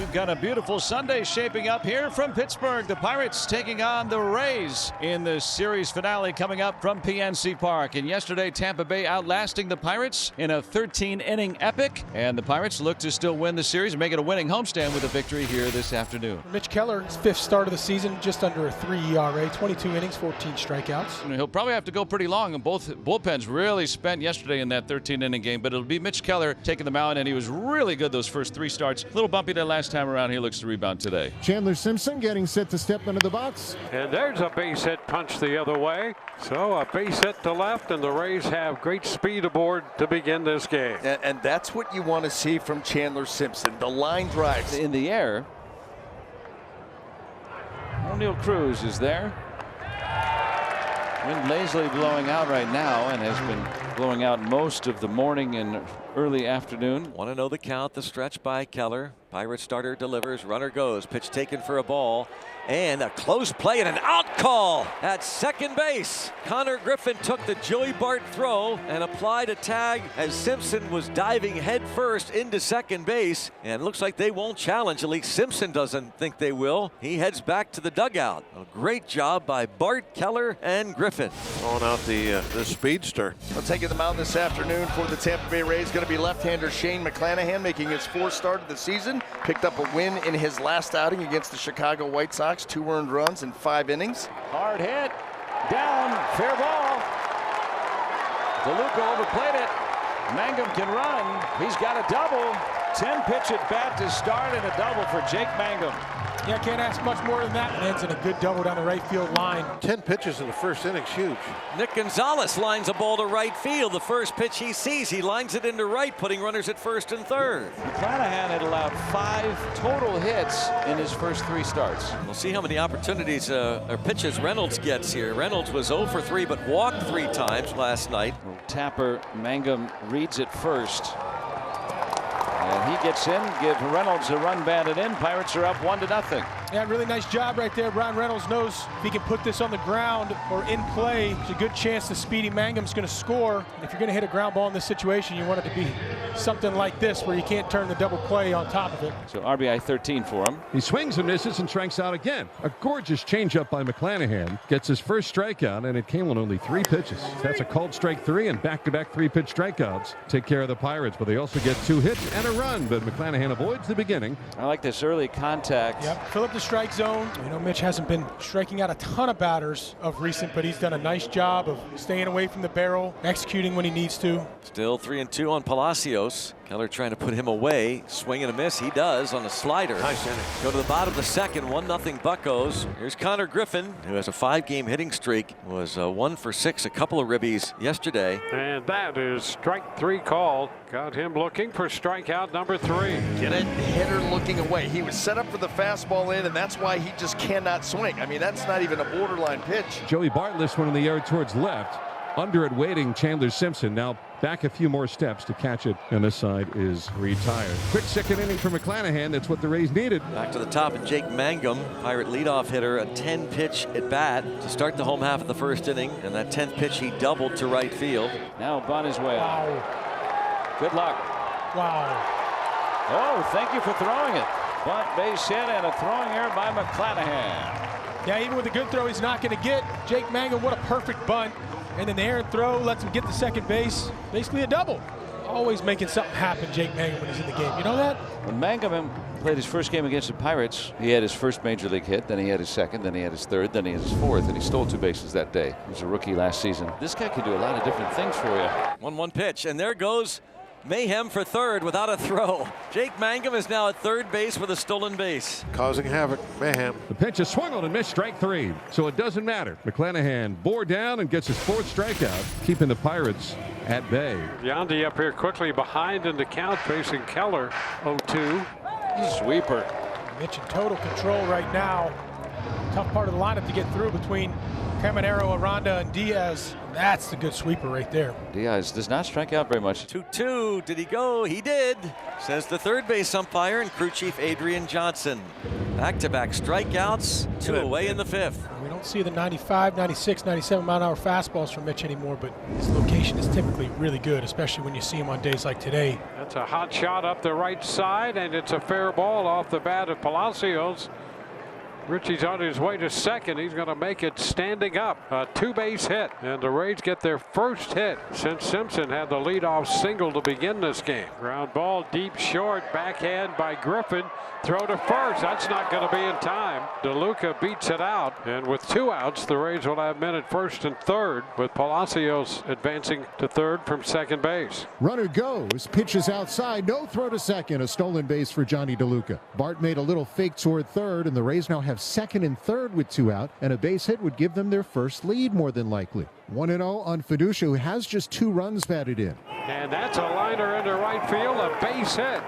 We've got a beautiful Sunday shaping up here from Pittsburgh. The Pirates taking on the Rays in the series finale coming up from PNC Park. And yesterday, Tampa Bay outlasting the Pirates in a 13-inning epic. And the Pirates look to still win the series and make it a winning homestand with a victory here this afternoon. Mitch Keller, his 5th start of the season, just under a 3 ERA, 22 innings, 14 strikeouts. And he'll probably have to go pretty long, and both bullpens really spent yesterday in that 13-inning game. But it'll be Mitch Keller taking the mound, and he was really good those first 3 starts. A little bumpy that last time around. He looks to rebound today. Chandler Simpson getting set to step into the box. And there's a base hit punch the other way. So a base hit to left, and the Rays have great speed aboard to begin this game. And that's what you want to see from Chandler Simpson. The line drives. In the air. O'Neal Cruz is there. Wind lazily blowing out right now and has been blowing out most of the morning and early afternoon. 1-0 the count. The stretch by Keller. Pirate starter delivers. Runner goes. Pitch taken for a ball. And a close play and an out call at second base. Connor Griffin took the Joey Bart throw and applied a tag as Simpson was diving headfirst into second base. And it looks like they won't challenge. At least Simpson doesn't think they will. He heads back to the dugout. A great job by Bart, Keller, and Griffin. Throwing out the speedster. Well, taking the mound this afternoon for the Tampa Bay Rays going to be left-hander Shane McClanahan, making his 4th start of the season. Picked up a win in his last outing against the Chicago White Sox. 2 earned runs in 5 innings. Hard hit. Down. Fair ball. DeLuca overplayed it. Mangum can run. He's got a double. 10-pitch at bat to start and a double for Jake Mangum. Yeah, can't ask much more than that. Ends in a good double down the right field line. 10 pitches in the first inning's huge. Nick Gonzalez lines a ball to right field. The first pitch he sees, he lines it into right, putting runners at first and third. McClanahan had allowed 5 total hits in his first 3 starts. We'll see how many opportunities or pitches Reynolds gets here. Reynolds was 0 for 3, but walked 3 times last night. Tapper Mangum reads it first. And he gets in, gives Reynolds a run batted in. Pirates are up 1-0. Yeah, really nice job right there. Brian Reynolds knows if he can put this on the ground or in play, there's a good chance the speedy Mangum's going to score. If you're going to hit a ground ball in this situation, you want it to be something like this where you can't turn the double play on top of it. So RBI 13 for him. He swings and misses and strikes out again. A gorgeous changeup by McClanahan. Gets his first strikeout, and it came on only 3 pitches. That's a called strike 3 and back-to-back 3-pitch strikeouts. Take care of the Pirates, but they also get 2 hits and a run, but McClanahan avoids the beginning. I like this early contact. Yep, fill up the strike zone. You know, Mitch hasn't been striking out a ton of batters of recent, but he's done a nice job of staying away from the barrel, executing when he needs to. Still 3-2 on Palacios. Keller trying to put him away. Swing and a miss. He does on a slider. Nice inning. Go to the bottom of the second. 1-0 Buccos. Here's Connor Griffin, who has a 5-game hitting streak. Was 1 for 6, a couple of ribbies yesterday. And that is strike 3 called. Got him looking for strikeout number 3. Get it, hitter looking away. He was set up for the fastball in, and that's why he just cannot swing. I mean, that's not even a borderline pitch. Joey Bart lifts one in the air towards left. Under it waiting, Chandler Simpson now back a few more steps to catch it, and this side is retired. Quick second inning for McClanahan. That's what the Rays needed. Back to the top, and Jake Mangum, Pirate leadoff hitter, a 10-pitch at bat to start the home half of the first inning, and that 10th pitch he doubled to right field. Now Bun is way. Wow. Good luck. Wow. Oh, thank you for throwing it. Bunt, base hit, and a throwing error by McClanahan. Yeah, even with a good throw, he's not going to get. Jake Mangum, what a perfect bunt. And then the errant throw lets him get to second base. Basically a double. Always making something happen, Jake Mangum, when he's in the game. You know that? When Mangum played his first game against the Pirates, he had his first major league hit, then he had his second, then he had his third, then he had his 4th, and he stole 2 bases that day. He was a rookie last season. This guy could do a lot of different things for you. 1-1 pitch, and there goes Mayhem for third without a throw. Jake Mangum is now at third base with a stolen base. Causing havoc. Mayhem. The pitch is swung on and missed, strike 3. So it doesn't matter. McClanahan bore down and gets his 4th strikeout, keeping the Pirates at bay. Yandy up here quickly behind in the count, facing Keller. 0-2. Sweeper. Mitch in total control right now. Tough part of the lineup to get through between Caminero, Aranda, and Diaz. That's the good sweeper right there. Diaz does not strike out very much. 2-2. Did he go? He did, says the third base umpire and crew chief Adrian Johnson. Back-to-back strikeouts, 2 away in the 5th. We don't see the 95, 96, 97 mile-an-hour fastballs from Mitch anymore, but his location is typically really good, especially when you see him on days like today. That's a hot shot up the right side, and it's a fair ball off the bat of Palacios. Richie's on his way to second. He's going to make it standing up. A two-base hit, and the Rays get their first hit since Simpson had the leadoff single to begin this game. Ground ball deep short, backhand by Griffin. Throw to first. That's not going to be in time. DeLuca beats it out, and with 2 outs, the Rays will have men at first and third, with Palacios advancing to third from second base. Runner goes, pitches outside, no throw to second, a stolen base for Johnny DeLuca. Bart made a little fake toward third, and the Rays now have second and third with 2 out, and a base hit would give them their first lead more than likely. 1-0 on Fiducia, who has just 2 runs batted in. And that's a liner into right field, a base hit.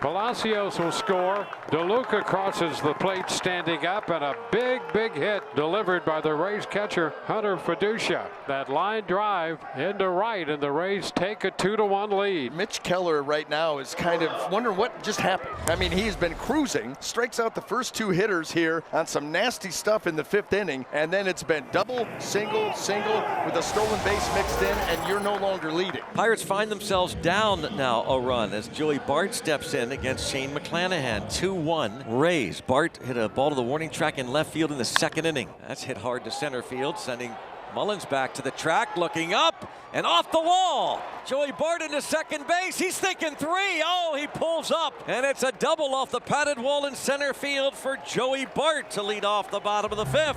Palacios will score. DeLuca crosses the plate standing up, and a big hit delivered by the Rays catcher Hunter Fiducia. That line drive into right, and the Rays take a 2-1 lead. Mitch Keller right now is kind of wondering what just happened. I mean, he's been cruising, strikes out the first 2 hitters here on some nasty stuff in the 5th inning, and then it's been double, single with a stolen base mixed in, and you're no longer leading. Pirates find themselves down now a run as Joey Bart steps in against Shane McClanahan. 2-1 Rays. Bart hit a ball to the warning track in left field in the 2nd inning. That's hit hard to center field, sending Mullins back to the track, looking up and off the wall. Joey Bart into second base. He's thinking 3. Oh, he pulls up, and it's a double off the padded wall in center field for Joey Bart to lead off the bottom of the 5th.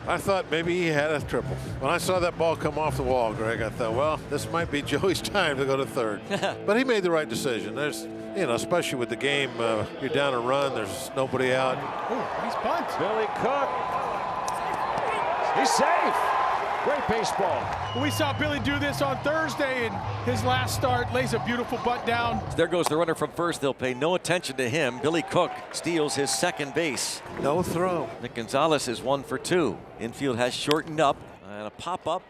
I thought maybe he had a triple. When I saw that ball come off the wall, Greg, I thought, well, this might be Joey's time to go to third. But he made the right decision. There's, you know, especially with the game, you're down a run, there's nobody out. Oh, he's bunt. Billy Cook. He's safe. Great baseball. We saw Billy do this on Thursday in his last start. Lays a beautiful bunt down. There goes the runner from first. They'll pay no attention to him. Billy Cook steals his second base. No throw. Nick Gonzalez is 1 for 2. Infield has shortened up, and a pop-up.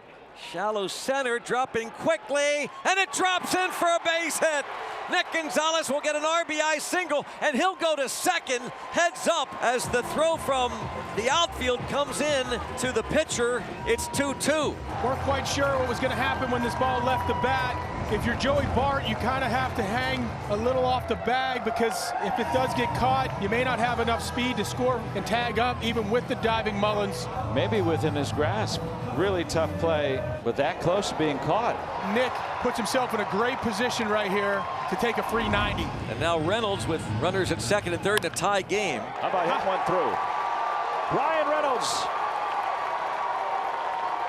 Shallow center, dropping quickly, and it drops in for a base hit. Nick Gonzalez will get an RBI single, and he'll go to second, heads up as the throw from the outfield comes in to the pitcher. It's 2-2. Weren't quite sure what was going to happen when this ball left the bat. If you're Joey Bart, you kind of have to hang a little off the bag, because if it does get caught, you may not have enough speed to score and tag up, even with the diving Mullins. Maybe within his grasp. Really tough play, but that close to being caught. Nick puts himself in a great position right here to take a free 90. And now Reynolds with runners at second and third in a tie game. How about him one through? Brian Reynolds.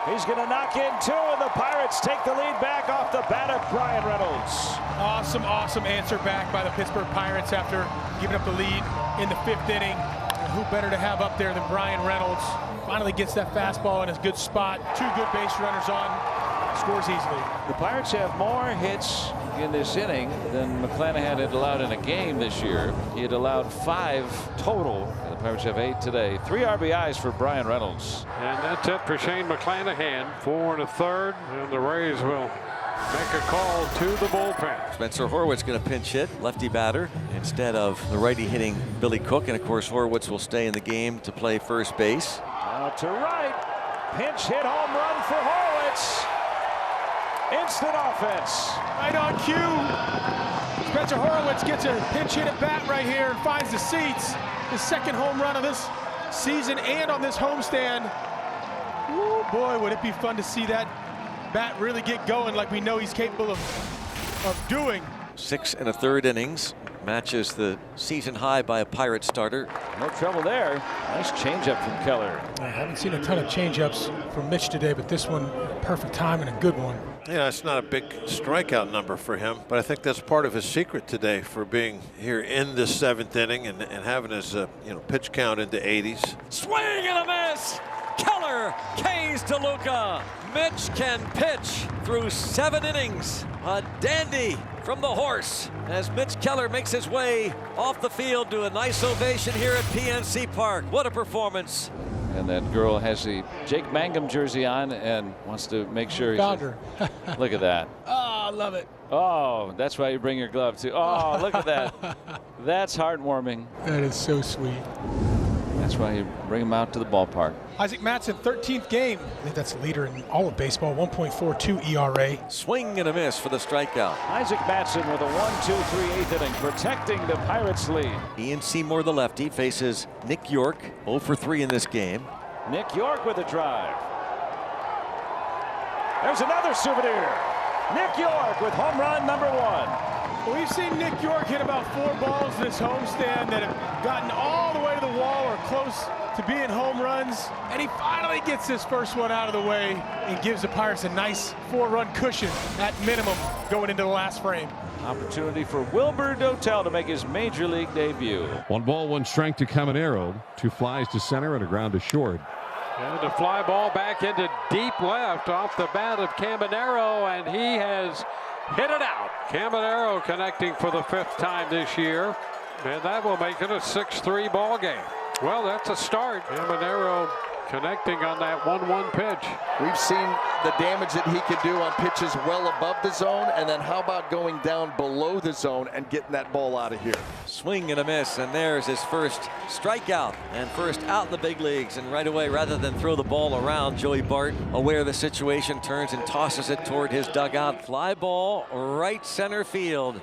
He's going to knock in 2, and the Pirates take the lead back off the bat of Brian Reynolds. Awesome answer back by the Pittsburgh Pirates after giving up the lead in the 5th inning. Who better to have up there than Brian Reynolds? Finally gets that fastball in a good spot. 2 good base runners on. Scores easily. The Pirates have more hits in this inning than McClanahan had allowed in a game this year. He had allowed 5 total. The Pirates have 8 today. 3 RBIs for Brian Reynolds. And that's it for Shane McClanahan. 4 1/3, and the Rays will make a call to the bullpen. Spencer Horwitz going to pinch hit, lefty batter, instead of the righty hitting Billy Cook. And of course, Horwitz will stay in the game to play first base. Out to right. Pinch hit home run for Horwitz. Instant offense. Right on cue. Spencer Horwitz gets a pinch hit at bat right here and finds the seats. His 2nd home run of this season and on this homestand. Woo, boy, would it be fun to see that bat really get going like we know he's capable of doing. 6 1/3 innings. Matches the season high by a Pirate starter. No trouble there. Nice changeup from Keller. I haven't seen a ton of changeups from Mitch today, but this one, perfect time and a good one. Yeah, it's not a big strikeout number for him, but I think that's part of his secret today for being here in the 7th inning and having his pitch count into 80s. Swing and a miss. Keller K's DeLuca. Mitch can pitch through 7 innings. A dandy from the horse as Mitch Keller makes his way off the field to a nice ovation here at PNC Park. What a performance. And that girl has the Jake Mangum jersey on and wants to make sure Found her. Look at that. Oh, I love it. Oh, that's why you bring your glove too. Oh, look at that. That's heartwarming. That is so sweet. That's why you bring him out to the ballpark. Isaac Mattson, 13th game. I think that's the leader in all of baseball, 1.42 ERA. Swing and a miss for the strikeout. Isaac Mattson with a 1-2-3 eighth inning, protecting the Pirates' lead. Ian Seymour, the lefty, faces Nick Yorke, 0 for 3 in this game. Nick Yorke with a drive. There's another souvenir. Nick Yorke with home run number 1. Well, we've seen Nick Yorke hit about 4 balls in this homestand that have gotten all the way to the wall or close to being home runs, and he finally gets his first one out of the way and gives the Pirates a nice 4-run cushion at minimum going into the last frame. Opportunity for Wilbur Dotel to make his major league debut. 1 ball, 1 strike to Caminero. 2 flies to center and a ground to short. And a fly ball back into deep left off the bat of Caminero, and he has hit it out. Caminero connecting for the 5th time this year, and that will make it a 6-3 ball game. Well, that's a start. Caminero connecting on that 1-1 pitch. We've seen the damage that he could do on pitches well above the zone, and then how about going down below the zone and getting that ball out of here? Swing and a miss, and there's his first strikeout and first out in the big leagues. And right away, rather than throw the ball around, Joey Bart, aware of the situation, turns and tosses it toward his dugout. Fly ball right center field.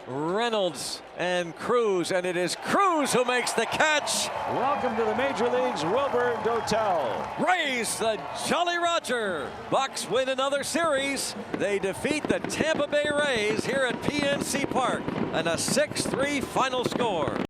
Reynolds and Cruz, and it is Cruz who makes the catch. Welcome to the major leagues, Wilbur Dotel. Rays the Jolly Roger. Bucks win another series. They defeat the Tampa Bay Rays here at PNC Park, and a 6-3 final score.